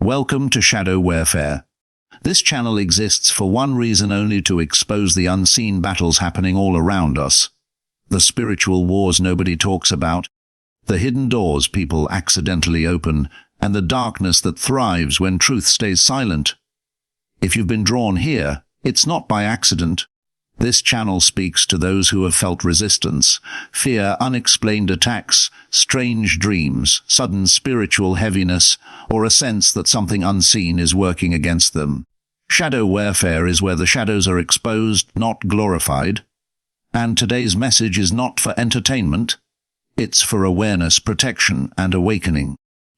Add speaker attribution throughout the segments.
Speaker 1: Welcome to Shadow Warefare. This channel exists for one reason only: to expose the unseen battles happening all around us. The spiritual wars nobody talks about, the hidden doors people accidentally open, and the darkness that thrives when truth stays silent. If you've been drawn here, it's not by accident. This channel speaks to those who have felt resistance, fear, unexplained attacks, strange dreams, sudden spiritual heaviness, or a sense that something unseen is working against them. Shadow warfare is where the shadows are exposed, not glorified. And today's message is not for entertainment. It's for awareness, protection, and awakening.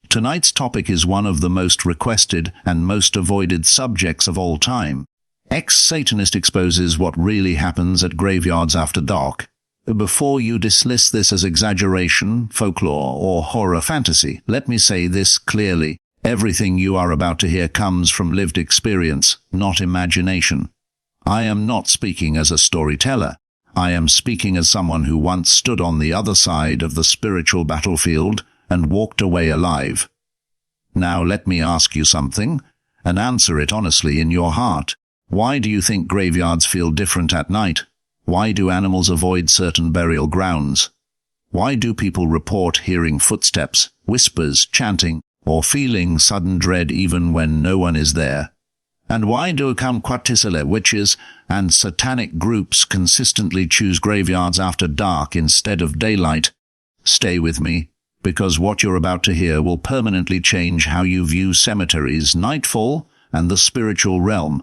Speaker 1: Tonight's topic is one of the most requested and most avoided subjects of all time. Ex-Satanist exposes what really happens at graveyards after dark. Before you dismiss this as exaggeration, folklore, or horror fantasy, let me say this clearly. Everything you are about to hear comes from lived experience, not imagination. I am not speaking as a storyteller. I am speaking as someone who once stood on the other side of the spiritual battlefield and walked away alive. Now let me ask you something, and answer it honestly in your heart. Why do you think graveyards feel different at night? Why do animals avoid certain burial grounds? Why do people report hearing footsteps, whispers, chanting, or feeling sudden dread even when no one is there? And why do Occult witches and satanic groups consistently choose graveyards after dark instead of daylight? Stay with me, because what you're about to hear will permanently change how you view cemeteries, nightfall, and the spiritual realm.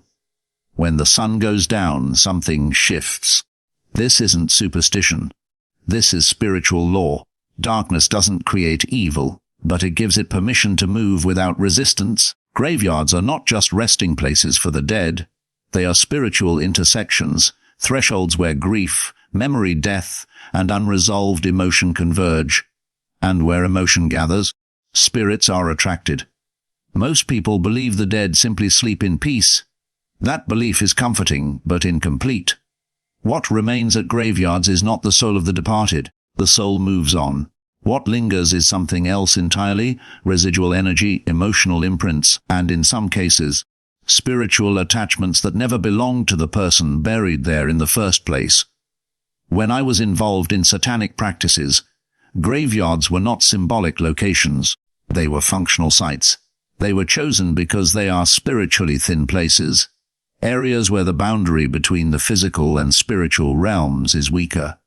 Speaker 1: When the sun goes down, something shifts. This isn't superstition. This is spiritual law. Darkness doesn't create evil, but it gives it permission to move without resistance. Graveyards are not just resting places for the dead. They are spiritual intersections, thresholds where grief, memory, death, and unresolved emotion converge. And where emotion gathers, spirits are attracted. Most people believe the dead simply sleep in peace. That belief is comforting, but incomplete. What remains at graveyards is not the soul of the departed. The soul moves on. What lingers is something else entirely: residual energy, emotional imprints, and in some cases, spiritual attachments that never belonged to the person buried there in the first place. When I was involved in satanic practices, graveyards were not symbolic locations. They were functional sites. They were chosen because they are spiritually thin places. Areas where the boundary between the physical and spiritual realms is weaker.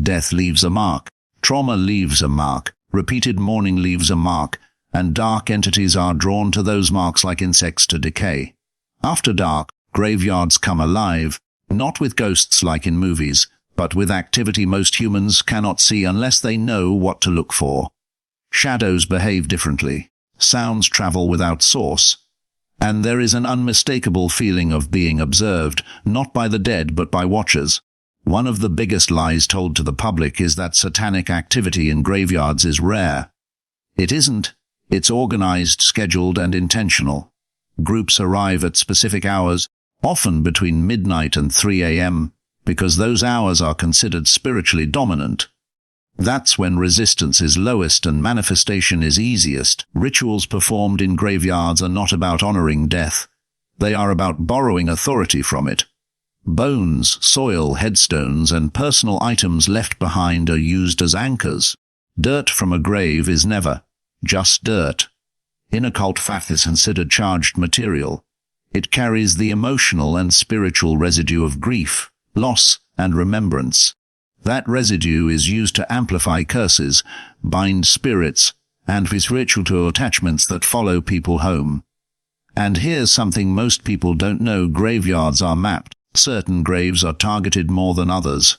Speaker 1: Death leaves a mark. Trauma leaves a mark. Repeated mourning leaves a mark. And dark entities are drawn to those marks like insects to decay. After dark, graveyards come alive, not with ghosts like in movies, but with activity most humans cannot see unless they know what to look for. Shadows behave differently. Sounds travel without source. And there is an unmistakable feeling of being observed, not by the dead but by watchers. One of the biggest lies told to the public is that satanic activity in graveyards is rare. It isn't. It's organized, scheduled, and intentional. Groups arrive at specific hours, often between midnight and 3 a.m., because those hours are considered spiritually dominant. That's when resistance is lowest and manifestation is easiest. Rituals performed in graveyards are not about honoring death. They are about borrowing authority from it. Bones, soil, headstones, and personal items left behind are used as anchors. Dirt from a grave is never just dirt. In occult faith is considered charged material. It carries the emotional and spiritual residue of grief, loss, and remembrance. That residue is used to amplify curses, bind spirits, and with ritual attachments that follow people home. And here's something most people don't know: graveyards are mapped. Certain graves are targeted more than others.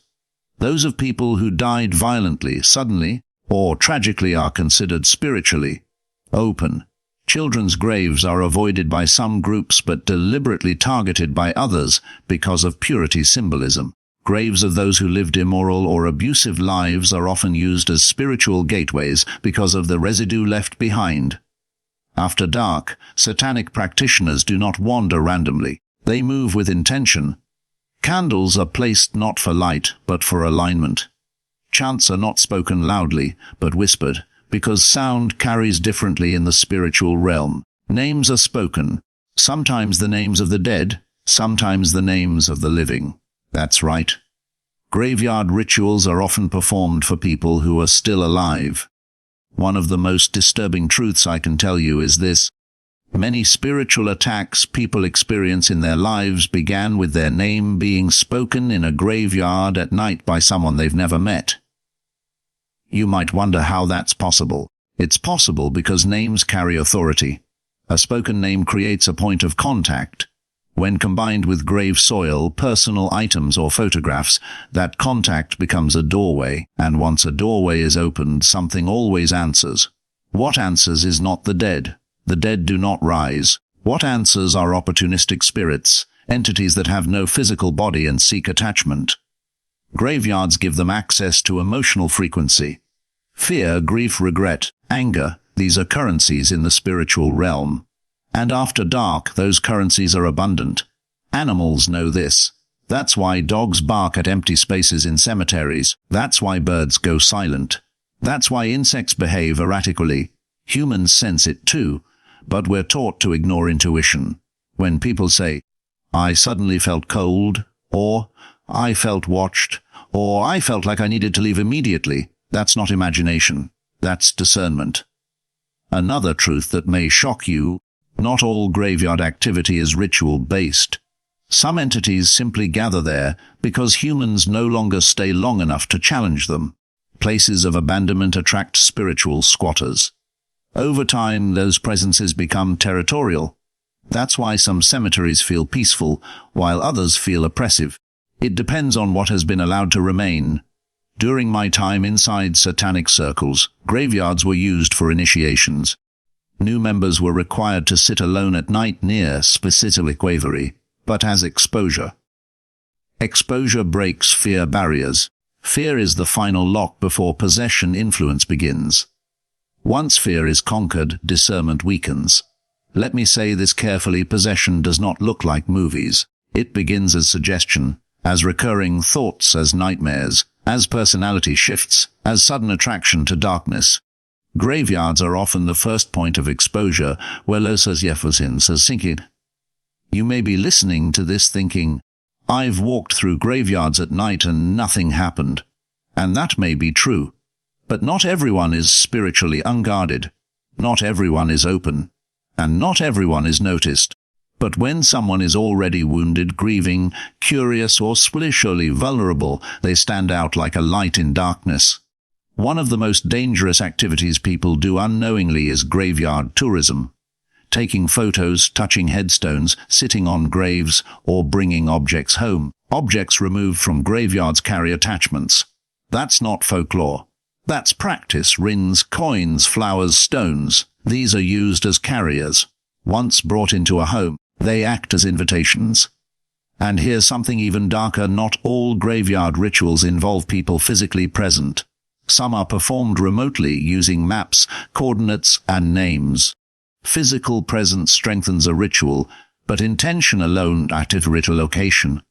Speaker 1: Those of people who died violently, suddenly, or tragically are considered spiritually open. Children's graves are avoided by some groups but deliberately targeted by others because of purity symbolism. Graves of those who lived immoral or abusive lives are often used as spiritual gateways because of the residue left behind. After dark, satanic practitioners do not wander randomly. They move with intention. Candles are placed not for light, but for alignment. Chants are not spoken loudly, but whispered, because sound carries differently in the spiritual realm. Names are spoken, sometimes the names of the dead, sometimes the names of the living. That's right. Graveyard rituals are often performed for people who are still alive. One of the most disturbing truths I can tell you is this: many spiritual attacks people experience in their lives began with their name being spoken in a graveyard at night by someone they've never met. You might wonder how that's possible. It's possible because names carry authority. A spoken name creates a point of contact. When combined with grave soil, personal items, or photographs, that contact becomes a doorway, and once a doorway is opened, something always answers. What answers is not the dead. The dead do not rise. What answers are opportunistic spirits, entities that have no physical body and seek attachment. Graveyards give them access to emotional frequency. Fear, grief, regret, anger, these are currencies in the spiritual realm. And after dark, those currencies are abundant. Animals know this. That's why dogs bark at empty spaces in cemeteries. That's why birds go silent. That's why insects behave erratically. Humans sense it too, but we're taught to ignore intuition. When people say, "I suddenly felt cold," or "I felt watched," or "I felt like I needed to leave immediately," that's not imagination. That's discernment. Another truth that may shock you: not all graveyard activity is ritual-based. Some entities simply gather there because humans no longer stay long enough to challenge them. Places of abandonment attract spiritual squatters. Over time, those presences become territorial. That's why some cemeteries feel peaceful, while others feel oppressive. It depends on what has been allowed to remain. During my time inside satanic circles, graveyards were used for initiations. New members were required to sit alone at night near specific gravery, but as exposure. Exposure breaks fear barriers. Fear is the final lock before possession influence begins. Once fear is conquered, discernment weakens. Let me say this carefully: possession does not look like movies. It begins as suggestion, as recurring thoughts, as nightmares, as personality shifts, as sudden attraction to darkness. Graveyards are often the first point of exposure, where los Jeffersons are sinking. You may be listening to this thinking, "I've walked through graveyards at night and nothing happened." And that may be true. But not everyone is spiritually unguarded. Not everyone is open. And not everyone is noticed. But when someone is already wounded, grieving, curious, or spiritually vulnerable, they stand out like a light in darkness. One of the most dangerous activities people do unknowingly is graveyard tourism. Taking photos, touching headstones, sitting on graves, or bringing objects home. Objects removed from graveyards carry attachments. That's not folklore. That's practice. Rings, coins, flowers, stones. These are used as carriers. Once brought into a home, they act as invitations. And here's something even darker: not all graveyard rituals involve people physically present. Some are performed remotely using maps, coordinates, and names. Physical presence strengthens a ritual, but intention alone activates ritual location.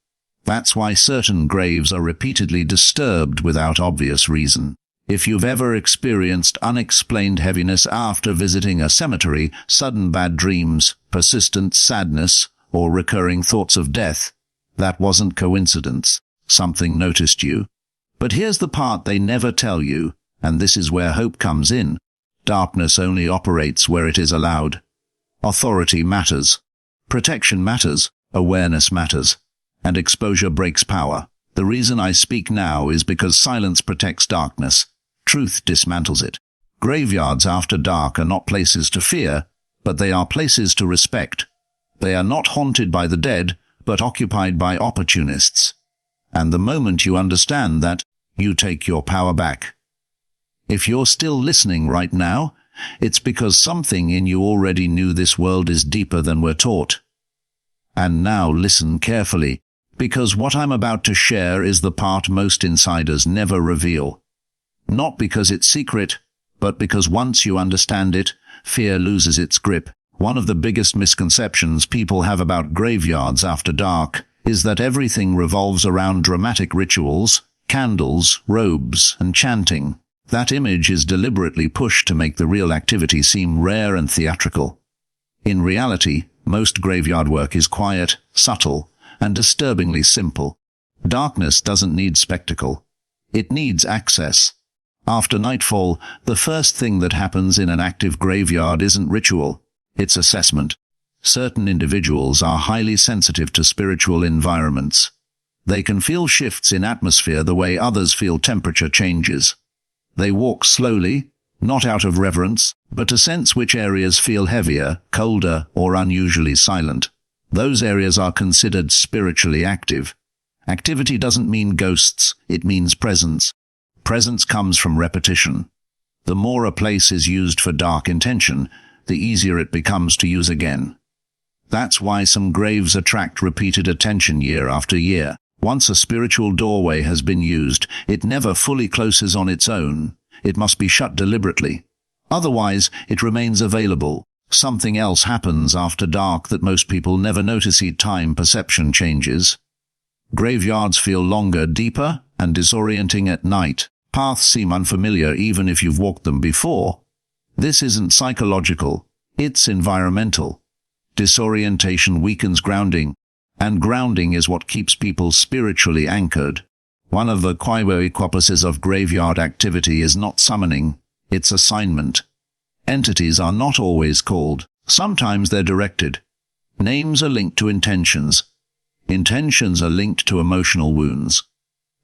Speaker 1: That's why certain graves are repeatedly disturbed without obvious reason. If you've ever experienced unexplained heaviness after visiting a cemetery, sudden bad dreams, persistent sadness, or recurring thoughts of death, that wasn't coincidence. Something noticed you. But here's the part they never tell you, and this is where hope comes in. Darkness only operates where it is allowed. Authority matters. Protection matters. Awareness matters. And exposure breaks power. The reason I speak now is because silence protects darkness. Truth dismantles it. Graveyards after dark are not places to fear, but they are places to respect. They are not haunted by the dead, but occupied by opportunists. And the moment you understand that, you take your power back. If you're still listening right now, it's because something in you already knew this world is deeper than we're taught. And now listen carefully, because what I'm about to share is the part most insiders never reveal. Not because it's secret, but because once you understand it, fear loses its grip. One of the biggest misconceptions people have about graveyards after dark is that everything revolves around dramatic rituals, candles, robes, and chanting. That image is deliberately pushed to make the real activity seem rare and theatrical. In reality, most graveyard work is quiet, subtle, and disturbingly simple. Darkness doesn't need spectacle. It needs access. After nightfall, the first thing that happens in an active graveyard isn't ritual, it's assessment. Certain individuals are highly sensitive to spiritual environments. They can feel shifts in atmosphere the way others feel temperature changes. They walk slowly, not out of reverence, but to sense which areas feel heavier, colder, or unusually silent. Those areas are considered spiritually active. Activity doesn't mean ghosts, it means presence. Presence comes from repetition. The more a place is used for dark intention, the easier it becomes to use again. That's why some graves attract repeated attention year after year. Once a spiritual doorway has been used, it never fully closes on its own. It must be shut deliberately. Otherwise, it remains available. Something else happens after dark that most people never notice. Time perception changes. Graveyards feel longer, deeper, and disorienting at night. Paths seem unfamiliar even if you've walked them before. This isn't psychological, it's environmental. Disorientation weakens grounding, and grounding is what keeps people spiritually anchored. One of the purposes of graveyard activity is not summoning, it's assignment. Entities are not always called, sometimes they're directed. Names are linked to intentions. Intentions are linked to emotional wounds.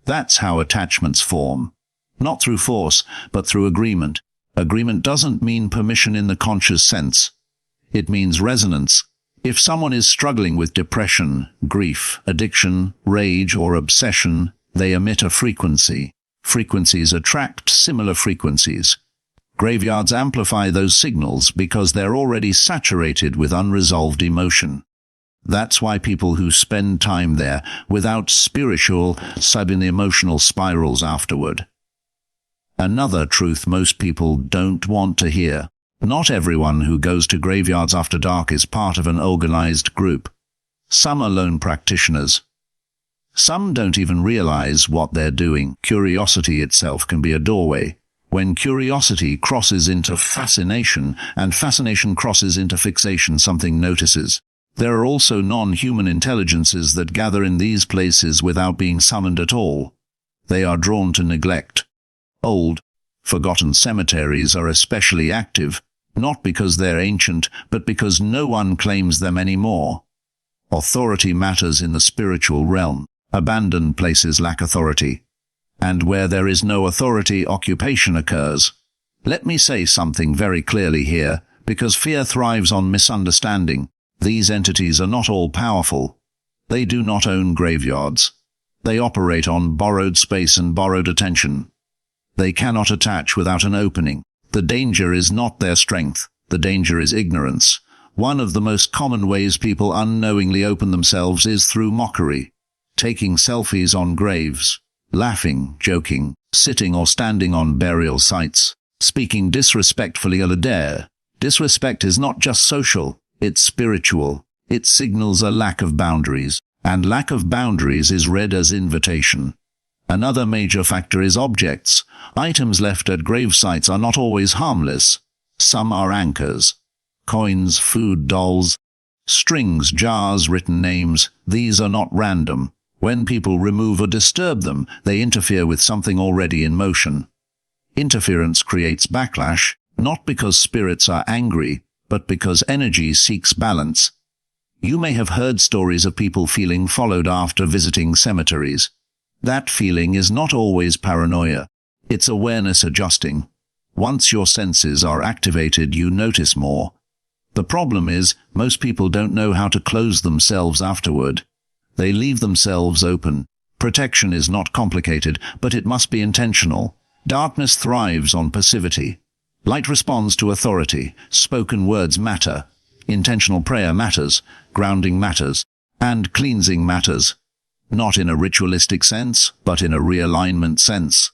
Speaker 1: That's how attachments form. Not through force, but through agreement. Agreement doesn't mean permission in the conscious sense. It means resonance. If someone is struggling with depression, grief, addiction, rage, or obsession, they emit a frequency. Frequencies attract similar frequencies. Graveyards amplify those signals because they're already saturated with unresolved emotion. That's why people who spend time there without spiritual sub in the emotional spirals afterward. Another truth most people don't want to hear. Not everyone who goes to graveyards after dark is part of an organized group. Some are lone practitioners. Some don't even realize what they're doing. Curiosity itself can be a doorway. When curiosity crosses into fascination, and fascination crosses into fixation, something notices. There are also non-human intelligences that gather in these places without being summoned at all. They are drawn to neglect. Old, forgotten cemeteries are especially active, not because they're ancient, but because no one claims them anymore. Authority matters in the spiritual realm. Abandoned places lack authority. And where there is no authority, occupation occurs. Let me say something very clearly here, because fear thrives on misunderstanding. These entities are not all powerful. They do not own graveyards. They operate on borrowed space and borrowed attention. They cannot attach without an opening. The danger is not their strength. The danger is ignorance. One of the most common ways people unknowingly open themselves is through mockery. Taking selfies on graves. Laughing, joking, sitting or standing on burial sites. Speaking disrespectfully à la dare. Disrespect is not just social. It's spiritual. It signals a lack of boundaries, and lack of boundaries is read as invitation. Another major factor is objects. Items left at grave sites are not always harmless. Some are anchors. Coins, food, dolls, strings, jars, written names. These are not random. When people remove or disturb them, they interfere with something already in motion. Interference creates backlash, not because spirits are angry, but because energy seeks balance. You may have heard stories of people feeling followed after visiting cemeteries. That feeling is not always paranoia. It's awareness adjusting. Once your senses are activated, you notice more. The problem is, most people don't know how to close themselves afterward. They leave themselves open. Protection is not complicated, but it must be intentional. Darkness thrives on passivity. Light responds to authority. Spoken words matter. Intentional prayer matters. Grounding matters. And cleansing matters. Not in a ritualistic sense, but in a realignment sense.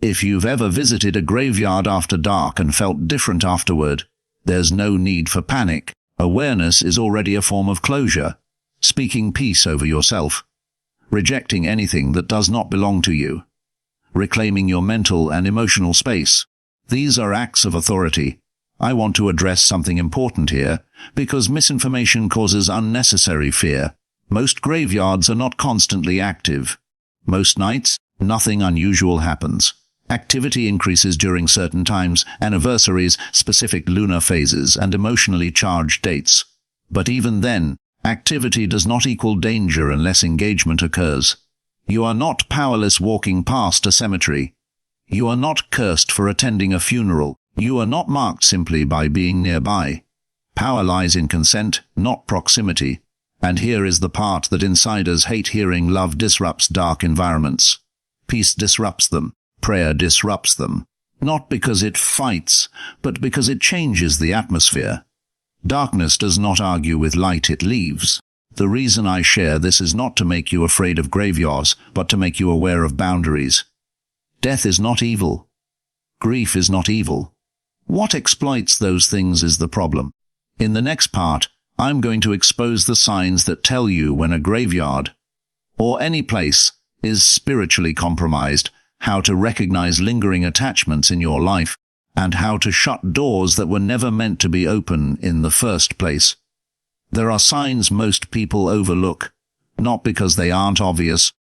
Speaker 1: If you've ever visited a graveyard after dark and felt different afterward, there's no need for panic. Awareness is already a form of closure. Speaking peace over yourself. Rejecting anything that does not belong to you. Reclaiming your mental and emotional space. These are acts of authority. I want to address something important here, because misinformation causes unnecessary fear. Most graveyards are not constantly active. Most nights, nothing unusual happens. Activity increases during certain times, anniversaries, specific lunar phases, and emotionally charged dates. But even then, activity does not equal danger unless engagement occurs. You are not powerless walking past a cemetery. You are not cursed for attending a funeral. You are not marked simply by being nearby. Power lies in consent, not proximity. And here is the part that insiders hate hearing: love disrupts dark environments. Peace disrupts them. Prayer disrupts them. Not because it fights, but because it changes the atmosphere. Darkness does not argue with light, it leaves. The reason I share this is not to make you afraid of graveyards, but to make you aware of boundaries. Death is not evil. Grief is not evil. What exploits those things is the problem. In the next part, I'm going to expose the signs that tell you when a graveyard, or any place, is spiritually compromised, how to recognize lingering attachments in your life, and how to shut doors that were never meant to be open in the first place. There are signs most people overlook, not because they aren't obvious,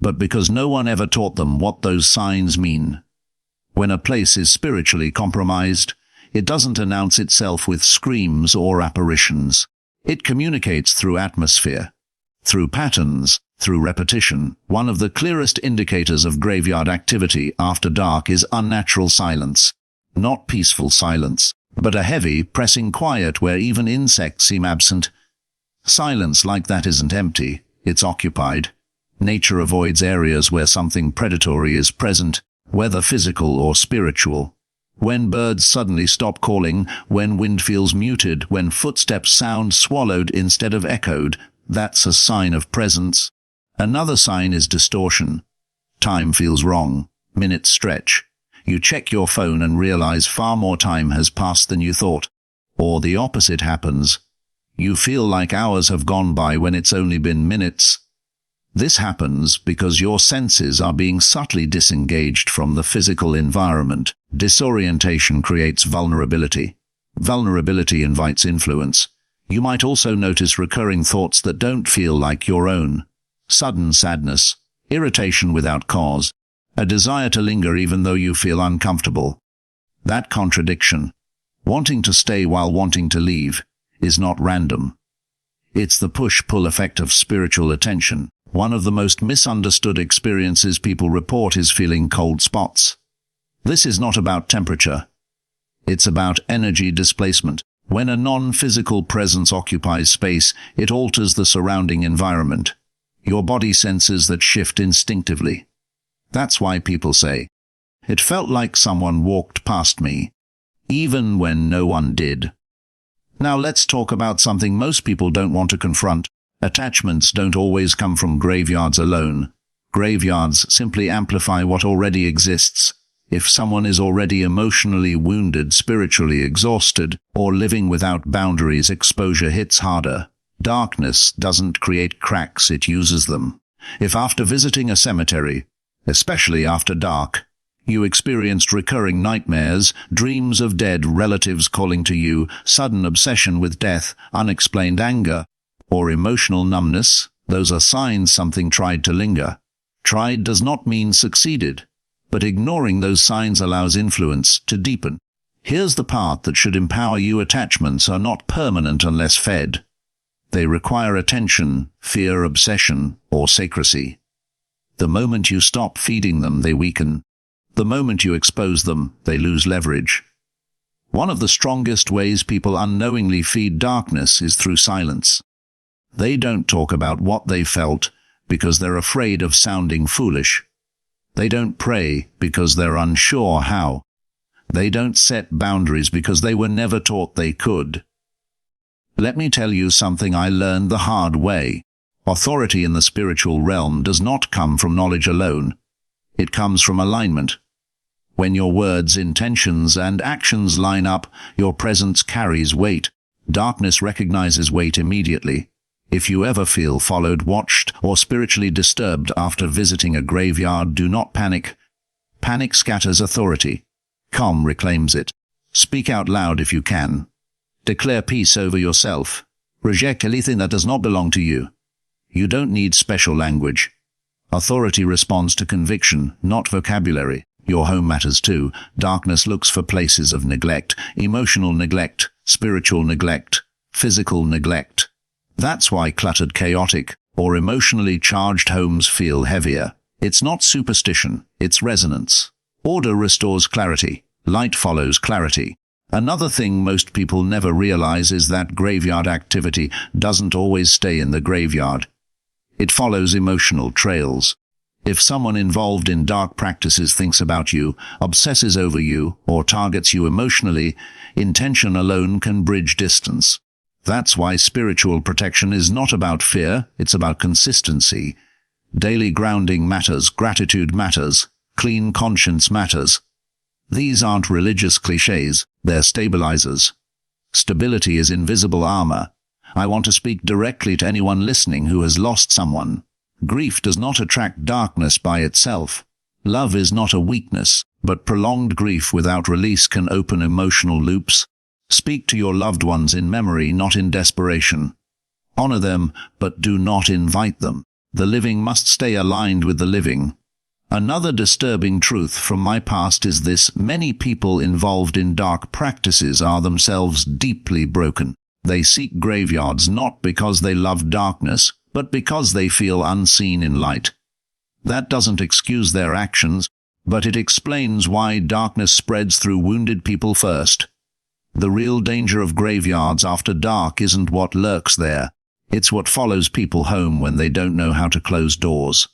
Speaker 1: but because no one ever taught them what those signs mean. When a place is spiritually compromised, it doesn't announce itself with screams or apparitions. It communicates through atmosphere, through patterns, through repetition. One of the clearest indicators of graveyard activity after dark is unnatural silence. Not peaceful silence, but a heavy, pressing quiet where even insects seem absent. Silence like that isn't empty, it's occupied. Nature avoids areas where something predatory is present, whether physical or spiritual. When birds suddenly stop calling, when wind feels muted, when footsteps sound swallowed instead of echoed, that's a sign of presence. Another sign is distortion. Time feels wrong. Minutes stretch. You check your phone and realize far more time has passed than you thought. Or the opposite happens. You feel like hours have gone by when it's only been minutes. This happens because your senses are being subtly disengaged from the physical environment. Disorientation creates vulnerability. Vulnerability invites influence. You might also notice recurring thoughts that don't feel like your own. Sudden sadness, irritation without cause, a desire to linger even though you feel uncomfortable. That contradiction, wanting to stay while wanting to leave, is not random. It's the push-pull effect of spiritual attention. One of the most misunderstood experiences people report is feeling cold spots. This is not about temperature. It's about energy displacement. When a non-physical presence occupies space, it alters the surrounding environment. Your body senses that shift instinctively. That's why people say, "It felt like someone walked past me," even when no one did. Now let's talk about something most people don't want to confront. Attachments don't always come from graveyards alone. Graveyards simply amplify what already exists. If someone is already emotionally wounded, spiritually exhausted, or living without boundaries, exposure hits harder. Darkness doesn't create cracks, it uses them. If after visiting a cemetery, especially after dark, you experienced recurring nightmares, dreams of dead relatives calling to you, sudden obsession with death, unexplained anger, or emotional numbness, those are signs something tried to linger. Tried does not mean succeeded, but ignoring those signs allows influence to deepen. Here's the part that should empower you: attachments are not permanent unless fed. They require attention, fear, obsession, or secrecy. The moment you stop feeding them, they weaken. The moment you expose them, they lose leverage. One of the strongest ways people unknowingly feed darkness is through silence. They don't talk about what they felt because they're afraid of sounding foolish. They don't pray because they're unsure how. They don't set boundaries because they were never taught they could. Let me tell you something I learned the hard way. Authority in the spiritual realm does not come from knowledge alone. It comes from alignment. When your words, intentions, and actions line up, your presence carries weight. Darkness recognizes weight immediately. If you ever feel followed, watched, or spiritually disturbed after visiting a graveyard, do not panic. Panic scatters authority. Calm reclaims it. Speak out loud if you can. Declare peace over yourself. Reject anything that does not belong to you. You don't need special language. Authority responds to conviction, not vocabulary. Your home matters too. Darkness looks for places of neglect, emotional neglect, spiritual neglect, physical neglect. That's why cluttered, chaotic, or emotionally charged homes feel heavier. It's not superstition, it's resonance. Order restores clarity. Light follows clarity. Another thing most people never realize is that graveyard activity doesn't always stay in the graveyard. It follows emotional trails. If someone involved in dark practices thinks about you, obsesses over you, or targets you emotionally, intention alone can bridge distance. That's why spiritual protection is not about fear, it's about consistency. Daily grounding matters, gratitude matters, clean conscience matters. These aren't religious cliches, they're stabilizers. Stability is invisible armor. I want to speak directly to anyone listening who has lost someone. Grief does not attract darkness by itself. Love is not a weakness, but prolonged grief without release can open emotional loops. Speak to your loved ones in memory, not in desperation. Honor them, but do not invite them. The living must stay aligned with the living. Another disturbing truth from my past is this: many people involved in dark practices are themselves deeply broken. They seek graveyards not because they love darkness, but because they feel unseen in light. That doesn't excuse their actions, but it explains why darkness spreads through wounded people first. The real danger of graveyards after dark isn't what lurks there. It's what follows people home when they don't know how to close doors.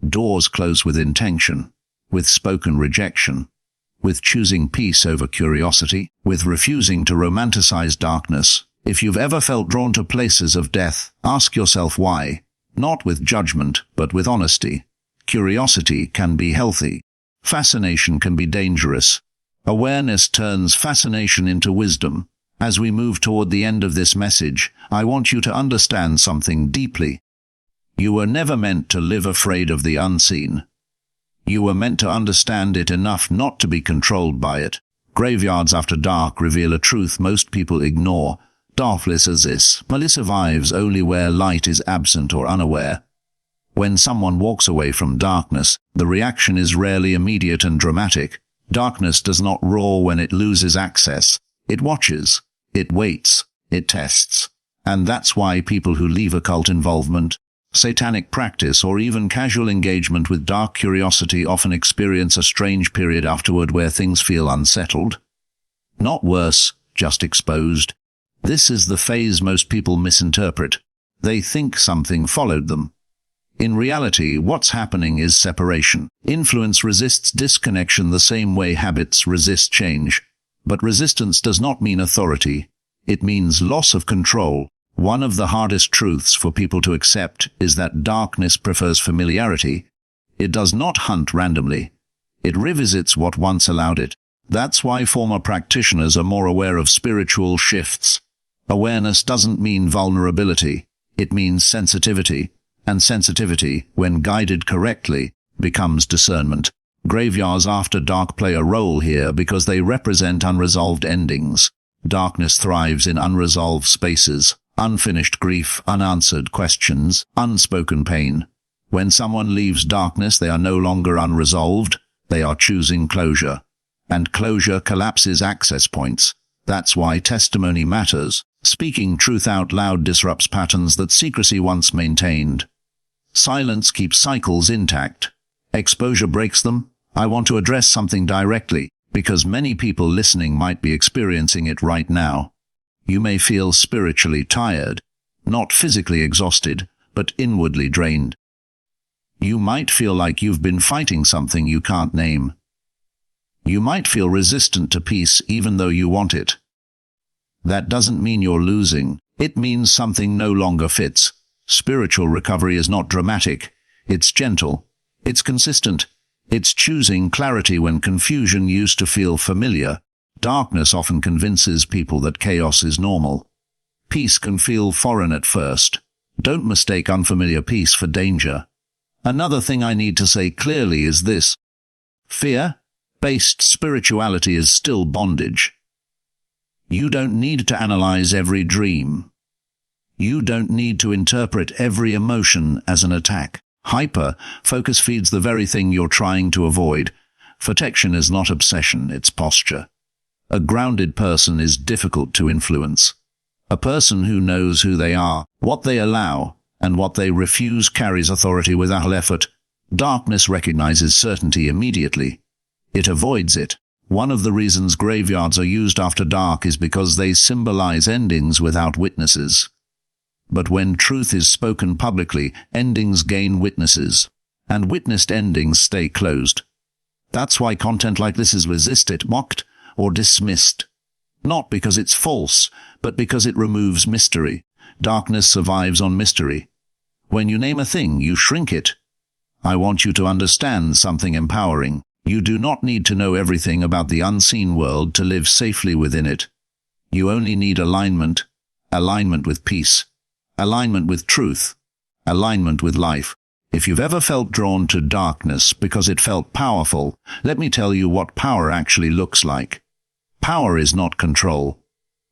Speaker 1: Doors close with intention, with spoken rejection, with choosing peace over curiosity, with refusing to romanticize darkness. If you've ever felt drawn to places of death, ask yourself why. Not with judgment, but with honesty. Curiosity can be healthy. Fascination can be dangerous. Awareness turns fascination into wisdom. As we move toward the end of this message, I want you to understand something deeply. You were never meant to live afraid of the unseen. You were meant to understand it enough not to be controlled by it. Graveyards after dark reveal a truth most people ignore. Darkness as this. Malice survives only where light is absent or unaware. When someone walks away from darkness, the reaction is rarely immediate and dramatic. Darkness does not roar when it loses access. It watches. It waits. It tests. And that's why people who leave occult involvement, satanic practice, or even casual engagement with dark curiosity often experience a strange period afterward where things feel unsettled. Not worse, just exposed. This is the phase most people misinterpret. They think something followed them. In reality, what's happening is separation. Influence resists disconnection the same way habits resist change. But resistance does not mean authority. It means loss of control. One of the hardest truths for people to accept is that darkness prefers familiarity. It does not hunt randomly. It revisits what once allowed it. That's why former practitioners are more aware of spiritual shifts. Awareness doesn't mean vulnerability. It means sensitivity. And sensitivity, when guided correctly, becomes discernment. Graveyards after dark play a role here because they represent unresolved endings. Darkness thrives in unresolved spaces, unfinished grief, unanswered questions, unspoken pain. When someone leaves darkness, they are no longer unresolved, they are choosing closure. And closure collapses access points. That's why testimony matters. Speaking truth out loud disrupts patterns that secrecy once maintained. Silence keeps cycles intact. Exposure breaks them. I want to address something directly, because many people listening might be experiencing it right now. You may feel spiritually tired, not physically exhausted, but inwardly drained. You might feel like you've been fighting something you can't name. You might feel resistant to peace even though you want it. That doesn't mean you're losing. It means something no longer fits. Spiritual recovery is not dramatic. It's gentle. It's consistent. It's choosing clarity when confusion used to feel familiar. Darkness often convinces people that chaos is normal. Peace can feel foreign at first. Don't mistake unfamiliar peace for danger. Another thing I need to say clearly is this. Fear-based spirituality is still bondage. You don't need to analyze every dream. You don't need to interpret every emotion as an attack. Hyper-focus feeds the very thing you're trying to avoid. Protection is not obsession, it's posture. A grounded person is difficult to influence. A person who knows who they are, what they allow, and what they refuse carries authority without effort. Darkness recognizes certainty immediately. It avoids it. One of the reasons graveyards are used after dark is because they symbolize endings without witnesses. But when truth is spoken publicly, endings gain witnesses, and witnessed endings stay closed. That's why content like this is resisted, mocked, or dismissed. Not because it's false, but because it removes mystery. Darkness survives on mystery. When you name a thing, you shrink it. I want you to understand something empowering. You do not need to know everything about the unseen world to live safely within it. You only need alignment. Alignment with peace. Alignment with truth. Alignment with life. If you've ever felt drawn to darkness because it felt powerful, let me tell you what power actually looks like. Power is not control.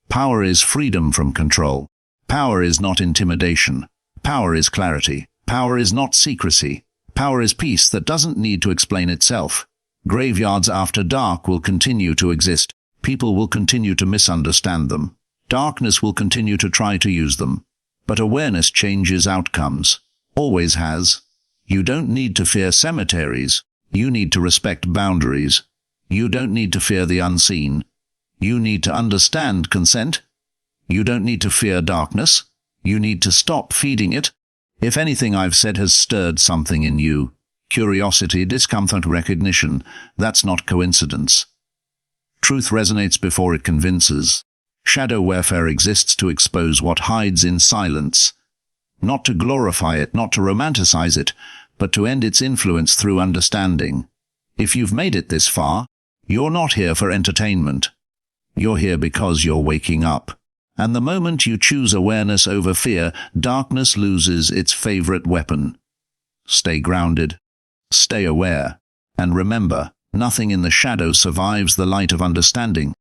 Speaker 1: Power is freedom from control. Power is not intimidation. Power is clarity. Power is not secrecy. Power is peace that doesn't need to explain itself. Graveyards after dark will continue to exist. People will continue to misunderstand them. Darkness will continue to try to use them. But awareness changes outcomes. Always has. You don't need to fear cemeteries. You need to respect boundaries. You don't need to fear the unseen. You need to understand consent. You don't need to fear darkness. You need to stop feeding it. If anything I've said has stirred something in you, curiosity, discomfort, recognition, that's not coincidence. Truth resonates before it convinces. Shadow warfare exists to expose what hides in silence. Not to glorify it, not to romanticize it, but to end its influence through understanding. If you've made it this far, you're not here for entertainment. You're here because you're waking up. And the moment you choose awareness over fear, darkness loses its favorite weapon. Stay grounded. Stay aware. And remember, nothing in the shadow survives the light of understanding.